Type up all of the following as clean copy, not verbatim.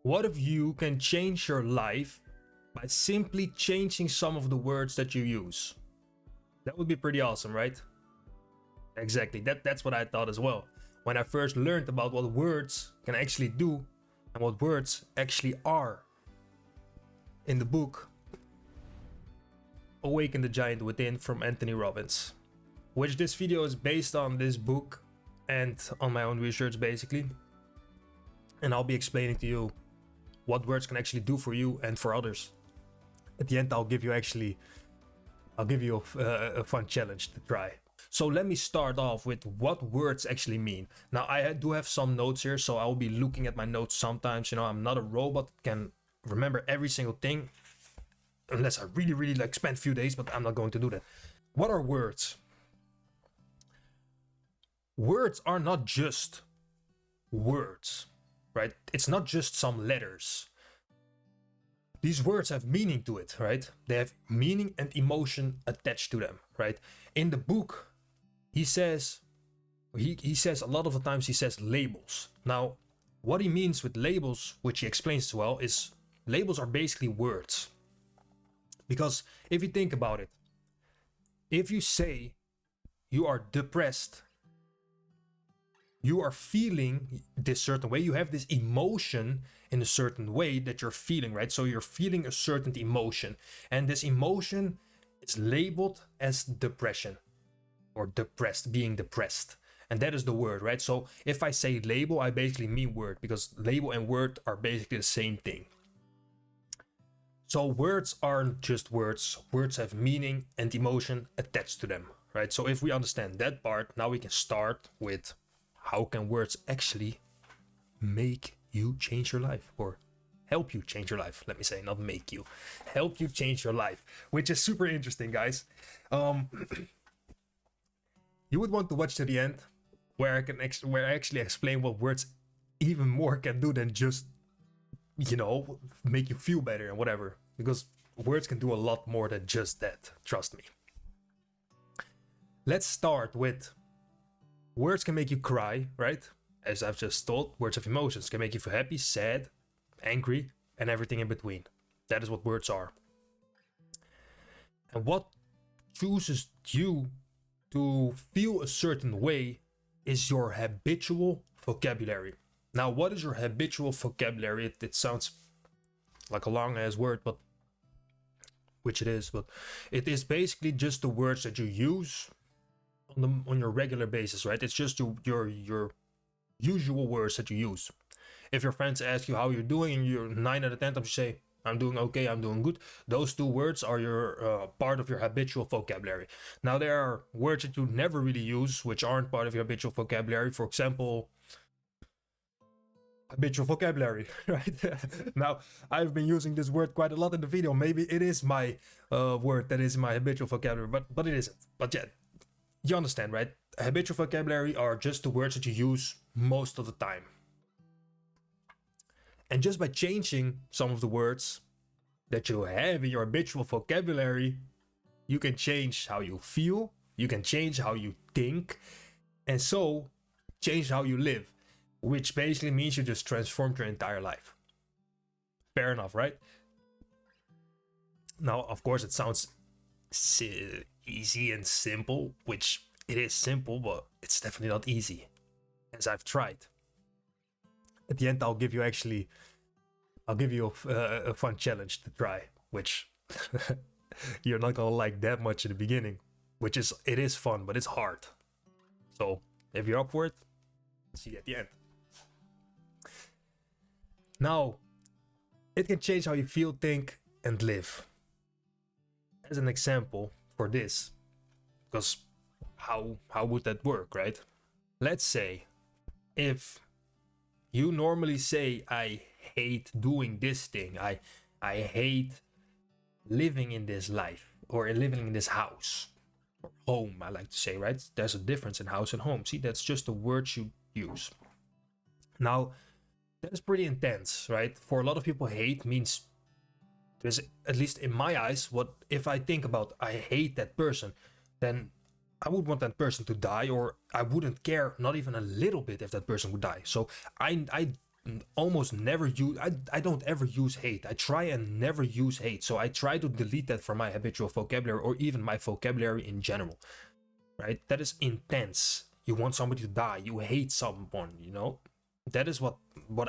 What if you can change your life by simply changing some of the words that you use? That would be pretty awesome, right? Exactly, that's what I thought as well. When I first learned about what words can actually do and what words actually are in the book Awaken the Giant Within from Anthony Robbins, which this video is based on this book and on my own research basically. And I'll be explaining to you what words can actually do for you and for others. At the end, I'll give you a fun challenge to try. So let me start off with what words actually mean. Now I do have some notes here, so I'll be looking at my notes sometimes. You know, I'm not a robot that can remember every single thing, unless I really like spend a few days, but I'm not going to do that. What are words? Words are not just words, right? It's not just some letters. These words have meaning to it, right? They have meaning and emotion attached to them, right? In the book, he says a lot of the times he says labels. Now, what he means with labels, which he explains as well, is labels are basically words. Because if you think about it, if you say you are depressed, you are feeling this certain way, you have this emotion in a certain way that you're feeling, right? So you're feeling a certain emotion, and this emotion is labeled as depression or depressed, being depressed. And that is the word, right? So if I say label, I basically mean word, because label and word are basically the same thing. So words aren't just words. Words have meaning and emotion attached to them, right? So if we understand that part, now we can start with how can words actually make you change your life, or help you change your life. Let me say, not make you, help you change your life, which is super interesting, guys. You would want to watch to the end, where I actually explain what words even more can do than just, you know, make you feel better and whatever, because words can do a lot more than just that, trust me. Let's start with words can make you cry, right? As I've just told, words of emotions can make you feel happy, sad, angry, and everything in between. That is what words are. And what chooses you to feel a certain way is your habitual vocabulary. Now, what is your habitual vocabulary? It sounds like a long ass word, but which it is, but it is basically just the words that you use on your regular basis, right? It's just your usual words that you use. If your friends ask you how you're doing, and you're 9 out of 10 times you say, I'm doing okay, I'm doing good, those two words are your part of your habitual vocabulary. Now, there are words that you never really use, which aren't part of your habitual vocabulary. For example, habitual vocabulary, right? Now, I've been using this word quite a lot in the video. Maybe it is my word that is my habitual vocabulary, but it isn't. But yeah, you understand, right? Habitual vocabulary are just the words that you use most of the time. And just by changing some of the words that you have in your habitual vocabulary, you can change how you feel, you can change how you think, and so change how you live, which basically means you just transformed your entire life. Fair enough, right? Now, of course, it sounds easy and simple, which it is simple, but it's definitely not easy, as I've tried. At the end, I'll give you a fun challenge to try, which you're not gonna like that much in the beginning, it is fun, but it's hard. So if you're up for it, see you at the end. Now, it can change how you feel, think, and live. As an example for this, because how would that work, right? Let's say if you normally say, I hate doing this thing, I hate living in this life, or living in this house, or home, I like to say, right? There's a difference in house and home. See, that's just the words you use. Now, that's pretty intense, right? For a lot of people, hate means, there's, at least in my eyes, what if I think about I hate that person, then I would want that person to die, or I wouldn't care not even a little bit if that person would die. So I almost never use, I don't ever use hate. I try and never use hate. So I try to delete that from my habitual vocabulary, or even my vocabulary in general, right? That is intense. You want somebody to die. You hate someone, you know? That is what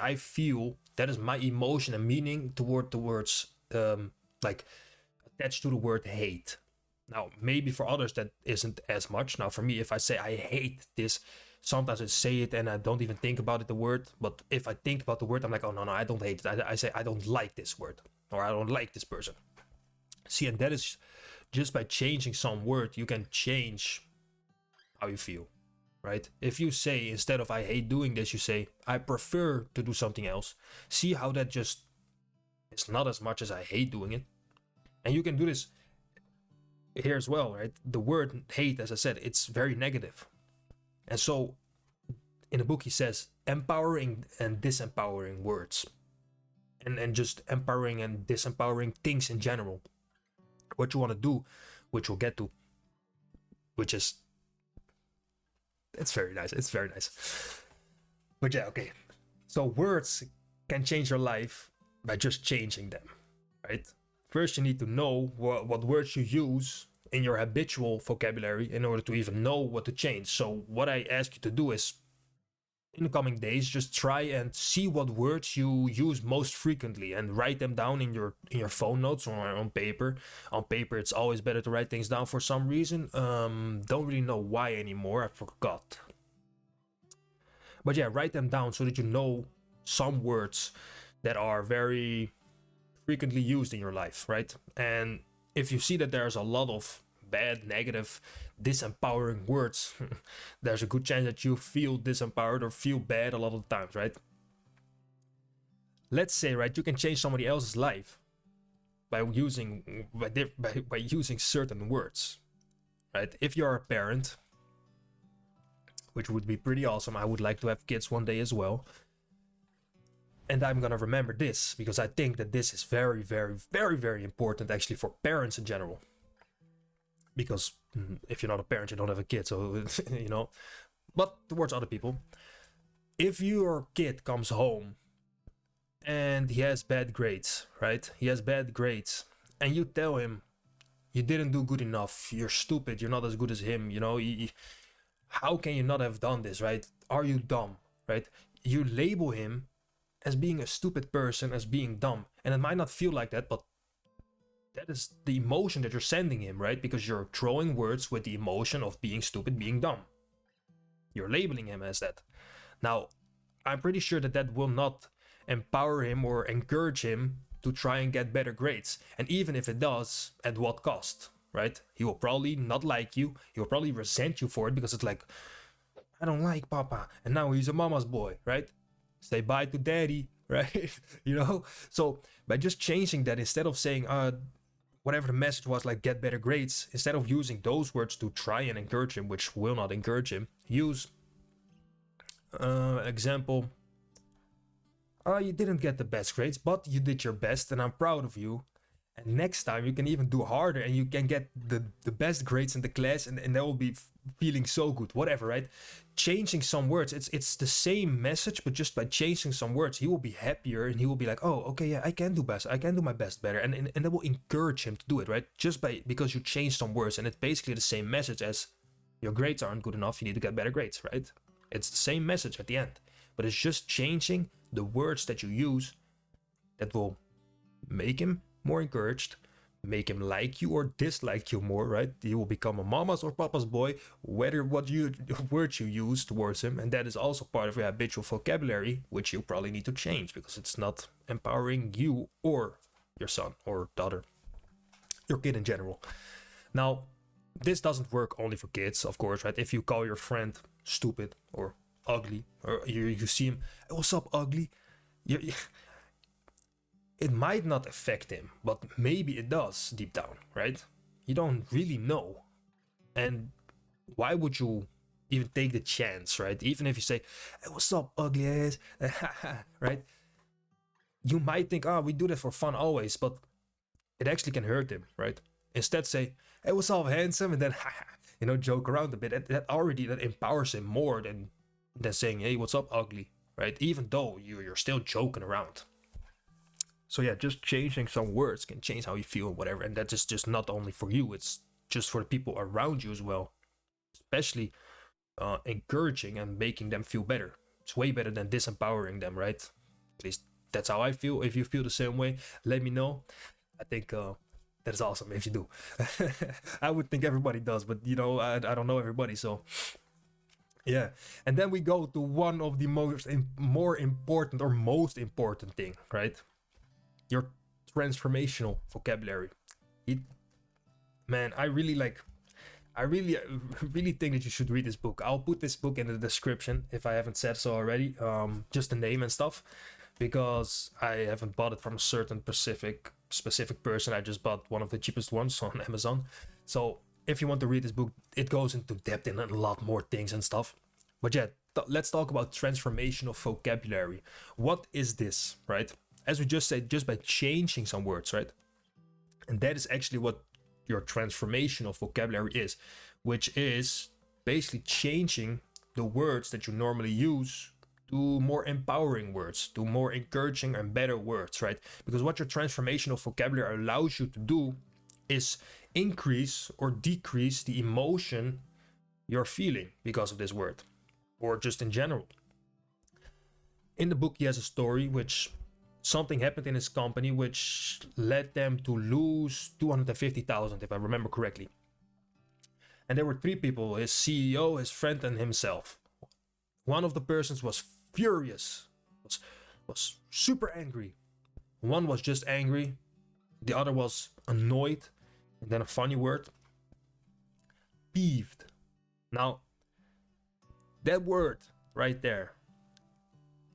I feel. That is my emotion and meaning toward the words, like attached to the word hate. Now, maybe for others that isn't as much. Now, for me, if I say I hate this, sometimes I say it and I don't even think about it, the word. But if I think about the word, I'm like, oh, no, I don't hate it. I say I don't like this word, or I don't like this person. See, and that is just by changing some word, you can change how you feel, right? If you say, instead of I hate doing this, you say I prefer to do something else. See how that just is not as much as I hate doing it. And you can do this here as well, right? The word hate, as I said, it's very negative. And so in the book he says empowering and disempowering words, and just empowering and disempowering things in general. What you want to do, which we'll get to, which is, it's very nice. It's very nice. But yeah, okay. So words can change your life by just changing them, right? First, you need to know what words you use in your habitual vocabulary in order to even know what to change. So what I ask you to do is, in the coming days, just try and see what words you use most frequently and write them down in your phone notes or on paper. On paper, it's always better to write things down for some reason. Don't really know why anymore. I forgot. But yeah, write them down so that you know some words that are very frequently used in your life, right? And if you see that there's a lot of bad, negative, disempowering words, there's a good chance that you feel disempowered or feel bad a lot of times, right? Let's say, right, you can change somebody else's life by using certain words, right? If you're a parent, which would be pretty awesome, I would like to have kids one day as well. And I'm gonna remember this because I think that this is very, very, very, very important actually for parents in general. Because if you're not a parent, you don't have a kid, so you know. But towards other people, if your kid comes home and he has bad grades, right? He has bad grades, and you tell him, you didn't do good enough, you're stupid, you're not as good as him, you know, how can you not have done this, right? Are you dumb, right? You label him as being a stupid person, as being dumb. And it might not feel like that, but that is the emotion that you're sending him, right? Because you're throwing words with the emotion of being stupid, being dumb. You're labeling him as that. Now, I'm pretty sure that that will not empower him or encourage him to try and get better grades. And even if it does, at what cost, right? He will probably not like you. He will probably resent you for it because it's like, I don't like Papa, and now he's a mama's boy, right? Say bye to daddy, right? You know? So by just changing that, instead of saying whatever the message was, like get better grades, instead of using those words to try and encourage him, which will not encourage him, use example, you didn't get the best grades, but you did your best and I'm proud of you. And next time you can even do harder and you can get the best grades in the class, and that will be feeling so good, whatever, right? Changing some words, it's the same message, but just by changing some words, he will be happier and he will be like, oh, okay, yeah, I can do my best better. And that will encourage him to do it, right? Just because you change some words, and it's basically the same message as your grades aren't good enough, you need to get better grades, right? It's the same message at the end, but it's just changing the words that you use that will make him more encouraged, make him like you or dislike you more, right? He will become a mama's or papa's boy, whether what words you use towards him. And that is also part of your habitual vocabulary, which you probably need to change because it's not empowering you or your son or daughter, your kid in general. Now, this doesn't work only for kids, of course, right? If you call your friend stupid or ugly, or you see him, hey, what's up, ugly? It might not affect him, but maybe it does deep down, right? You don't really know. And why would you even take the chance, right? Even if you say, hey, what's up, ugly ass? Right? You might think, we do that for fun always, but it actually can hurt him, right? Instead say, hey, what's up, handsome? And then, joke around a bit. That empowers him more than saying, hey, what's up, ugly? right? Even though you're still joking around. So yeah, just changing some words can change how you feel, whatever. And that is just not only for you, it's just for the people around you as well. Especially encouraging and making them feel better. It's way better than disempowering them, right? At least that's how I feel. If you feel the same way, let me know. I think that is awesome if you do. I would think everybody does, but you know, I don't know everybody, so yeah. And then we go to one of the most important thing, right? Your transformational vocabulary. Man, I really think that you should read this book. I'll put this book in the description if I haven't said so already. Just the name and stuff, because I haven't bought it from a certain specific person. I just bought one of the cheapest ones on Amazon. So if you want to read this book, it goes into depth in a lot more things and stuff. But yeah, let's talk about transformational vocabulary. What is this, right? As we just said, just by changing some words, right? And that is actually what your transformational vocabulary is, which is basically changing the words that you normally use to more empowering words, to more encouraging and better words, right? Because what your transformational vocabulary allows you to do is increase or decrease the emotion you're feeling because of this word, or just in general. In the book, he has a story which something happened in his company which led them to lose 250,000, if I remember correctly. And there were three people: his CEO, his friend, and himself. One of the persons was furious, was super angry. One was just angry. The other was annoyed. And then a funny word, peeved. Now, that word right there,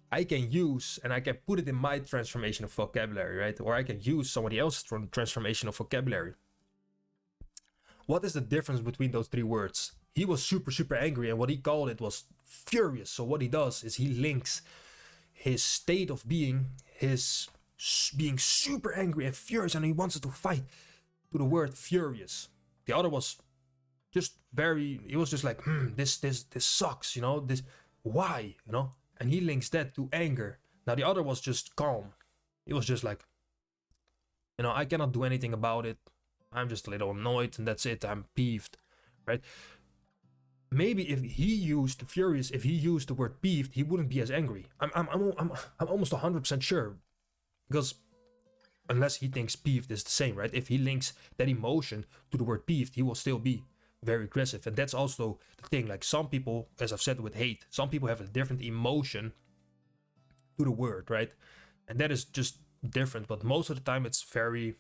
I can use and I can put it in my transformational vocabulary, right? Or I can use somebody else's transformational vocabulary. What is the difference between those three words? He was super angry, and what he called it was furious. So what he does is he links his state of being, his being super angry and furious, and he wants to fight, to the word furious. The other was just he was just like, this sucks, you know, this, why, you know? And he links that to anger. Now the other was just calm. He was just like, you know, I cannot do anything about it. I'm just a little annoyed, and that's it. I'm peeved, right? Maybe if he used furious, if he used the word peeved, he wouldn't be as angry. I'm almost 100% sure, because unless he thinks peeved is the same, right? If he links that emotion to the word peeved, he will still be very aggressive. And that's also the thing. Like, some people, as I've said with hate, some people have a different emotion to the word, right? And that is just different. But most of the time, it's the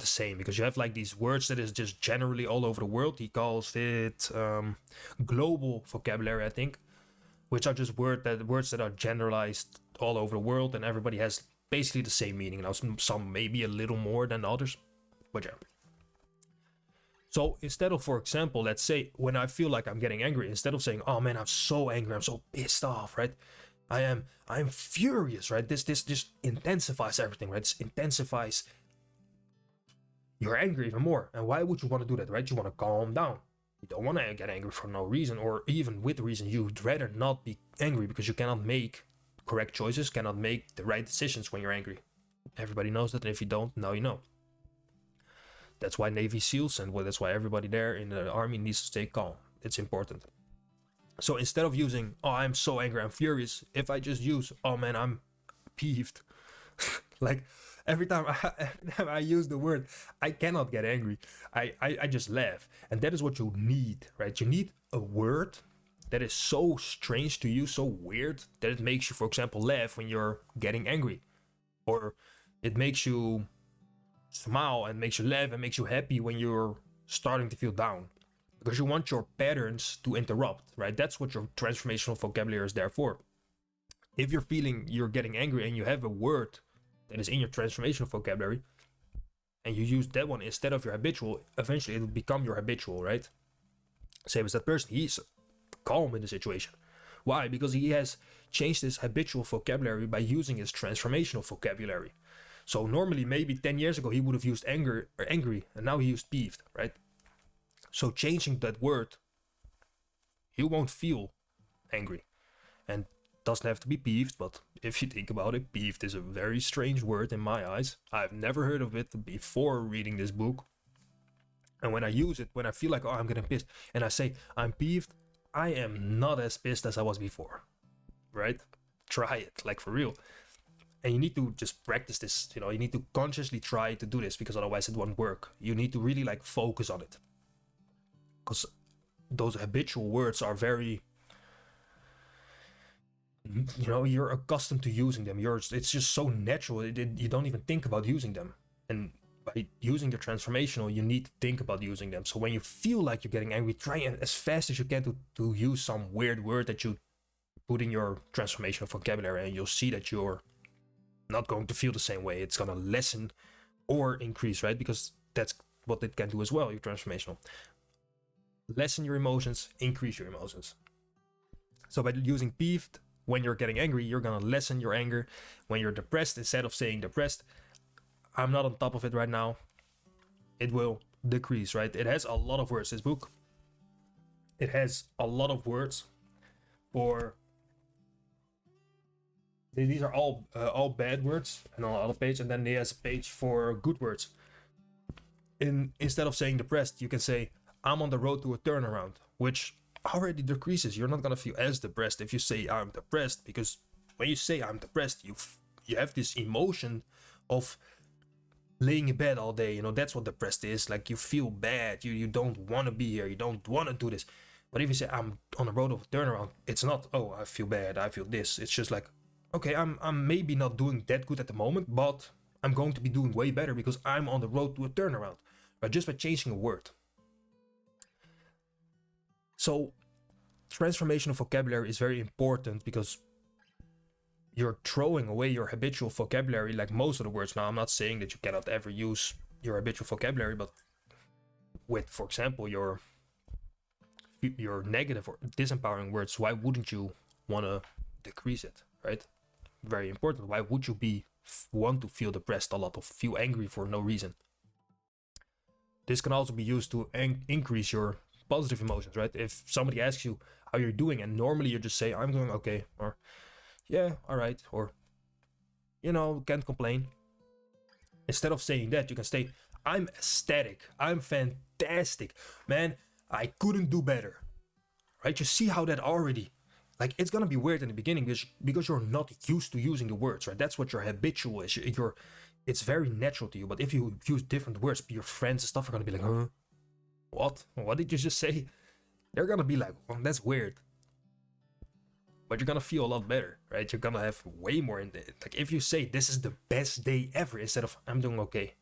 same, because you have like these words that is just generally all over the world. He calls it global vocabulary, I think, which are just words that are generalized all over the world, and everybody has basically the same meaning. Now, some maybe a little more than others, but yeah. So instead of, for example, let's say when I feel like I'm getting angry, instead of saying, "Oh man, I'm so angry, I'm so pissed off," right? I'm furious, right? This just intensifies everything, right? This intensifies your anger even more. And why would you want to do that, right? You want to calm down. You don't want to get angry for no reason, or even with reason. You'd rather not be angry, because you cannot make correct choices, cannot make the right decisions when you're angry. Everybody knows that, and if you don't, now you know. That's why Navy SEALs, and that's why everybody there in the army needs to stay calm. It's important. So instead of using, "Oh, I'm so angry, I'm furious," if I just use, "Oh man, I'm peeved," like every time I use the word, I cannot get angry. I just laugh. And that is what you need, right? You need a word that is so strange to you, so weird, that it makes you, for example, laugh when you're getting angry. Or it makes you smile and makes you laugh and makes you happy when you're starting to feel down. Because you want your patterns to interrupt, right? That's what your transformational vocabulary is there for. If you're getting angry and you have a word that is in your transformational vocabulary, and you use that one instead of your habitual, eventually it will become your habitual, right? Same as that person, he's calm in the situation. Why? Because he has changed his habitual vocabulary by using his transformational vocabulary. So normally, maybe 10 years ago, he would have used anger or angry, and now he used peeved, right? So changing that word, you won't feel angry. And doesn't have to be peeved, but if you think about it, peeved is a very strange word in my eyes. I've never heard of it before reading this book. And when I use it, when I feel like, oh, I'm getting pissed, and I say, I'm peeved, I am not as pissed as I was before, right? Try it, like for real. And you need to just practice this, you need to consciously try to do this, because otherwise it won't work. You need to really like focus on it. Because those habitual words are very, you're accustomed to using them. It's just so natural, you don't even think about using them. And by using the transformational, you need to think about using them. So when you feel like you're getting angry, try as fast as you can to use some weird word that you put in your transformational vocabulary, and you'll see that you're not going to feel the same way. It's going to lessen or increase, right? Because that's what it can do as well, your transformational. Lessen your emotions, increase your emotions. So by using peeved, when you're getting angry, you're going to lessen your anger. When you're depressed, instead of saying depressed, I'm not on top of it right now, it will decrease, right? It has a lot of words, this book. It has a lot of words for... These are all bad words and on the other page, and then there's a page for good words. Instead of saying depressed, you can say, I'm on the road to a turnaround, which already decreases. You're not going to feel as depressed if you say I'm depressed, because when you say I'm depressed, you have this emotion of laying in bed all day. That's what depressed is. Like, you feel bad, you don't want to be here, you don't want to do this. But if you say I'm on the road of a turnaround, it's not, oh, I feel bad, I feel this. It's just like, okay, I'm maybe not doing that good at the moment, but I'm going to be doing way better because I'm on the road to a turnaround, right? Just by changing a word. So transformational vocabulary is very important, because you're throwing away your habitual vocabulary, like most of the words. Now, I'm not saying that you cannot ever use your habitual vocabulary, but with, for example, your negative or disempowering words, why wouldn't you want to decrease it, right? Very important. Why would you want to feel depressed a lot, or feel angry for no reason? This can also be used to increase your positive emotions, right? If somebody asks you how you're doing, and normally you just say, I'm doing okay, or yeah, all right, or can't complain. Instead of saying that, you can say, I'm ecstatic, I'm fantastic, man, I couldn't do better, right? You see how that already, like, it's gonna be weird in the beginning because you're not used to using the words, right? That's what your habitual is. It's very natural to you. But if you use different words, your friends and stuff are gonna be like, huh? What did you just say? They're gonna be like, well, that's weird. But you're gonna feel a lot better, right? You're gonna have way more in it. Like, if you say, this is the best day ever, instead of, I'm doing okay.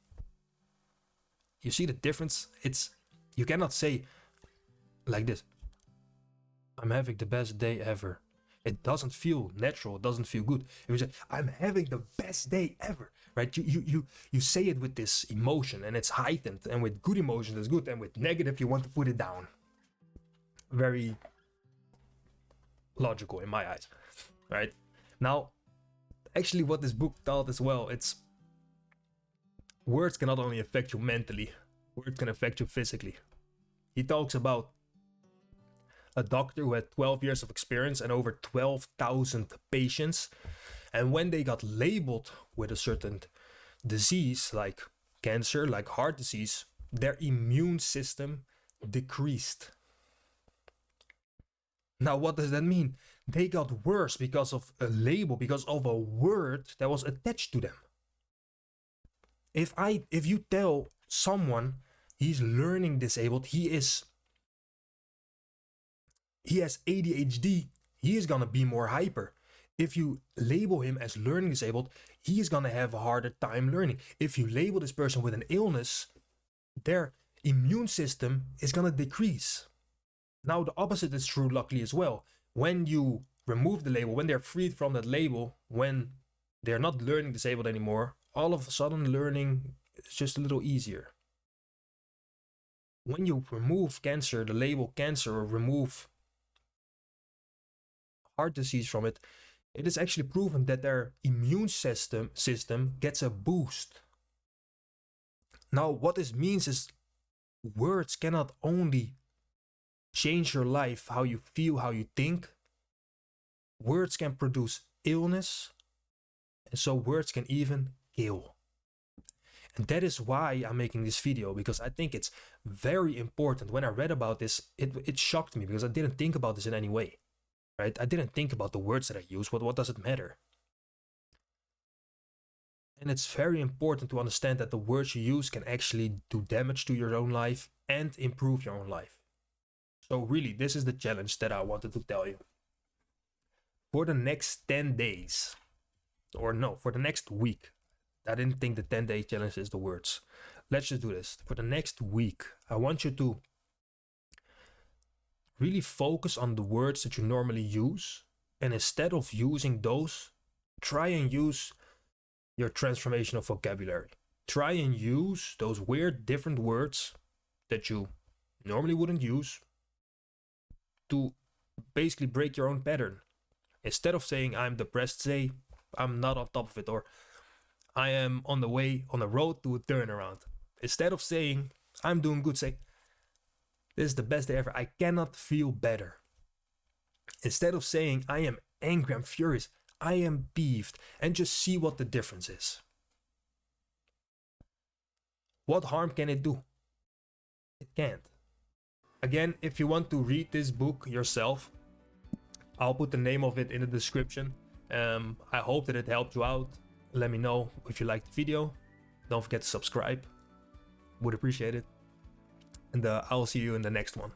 You see the difference? You cannot say like this, I'm having the best day ever. It doesn't feel natural. It doesn't feel good. If you say, I'm having the best day ever, right? You say it with this emotion, and it's heightened. And with good emotions, it's good. And with negative, you want to put it down. Very logical in my eyes, right? Now, actually, what this book taught as well, it's words can not only affect you mentally, words can affect you physically. He talks about a doctor who had 12 years of experience and over 12,000 patients. And when they got labeled with a certain disease, like cancer, like heart disease, their immune system decreased. Now, what does that mean? They got worse because of a label, because of a word that was attached to them. If you tell someone he's learning disabled, he has ADHD, he is gonna be more hyper. If you label him as learning disabled, he is gonna have a harder time learning. If you label this person with an illness, their immune system is gonna decrease. Now, the opposite is true, luckily, as well. When you remove the label, when they're freed from that label, when they're not learning disabled anymore, all of a sudden learning is just a little easier. When you remove cancer, the label cancer, or remove heart disease from it, it is actually proven that their immune system gets a boost. Now, what this means is words cannot only change your life, how you feel, how you think, Words can produce illness, and so words can even kill. And that is why I'm making this video, because I think it's very important. When I read about this, it shocked me because I didn't think about this in any way, right? I didn't think about the words that I use. What does it matter? And it's very important to understand that the words you use can actually do damage to your own life and improve your own life. So really, this is the challenge that I wanted to tell you. For the next 10 days, or no, for the next week, I didn't think the 10-day challenge is the words. Let's just do this. For the next week, I want you to really focus on the words that you normally use. And instead of using those, try and use your transformational vocabulary. Try and use those weird different words that you normally wouldn't use to basically break your own pattern. Instead of saying I'm depressed, say I'm not on top of it, or I am on the road to a turnaround. Instead of saying I'm doing good, say this is the best day ever. I cannot feel better. Instead of saying I am angry, I'm furious, I am peeved, and just see what the difference is. What harm can it do? It can't. Again, if you want to read this book yourself, I'll put the name of it in the description. I hope that it helped you out. Let me know if you liked the video. Don't forget to subscribe. Would appreciate it. And I'll see you in the next one.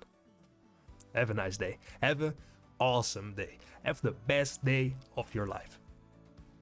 Have a nice day. Have an awesome day. Have the best day of your life.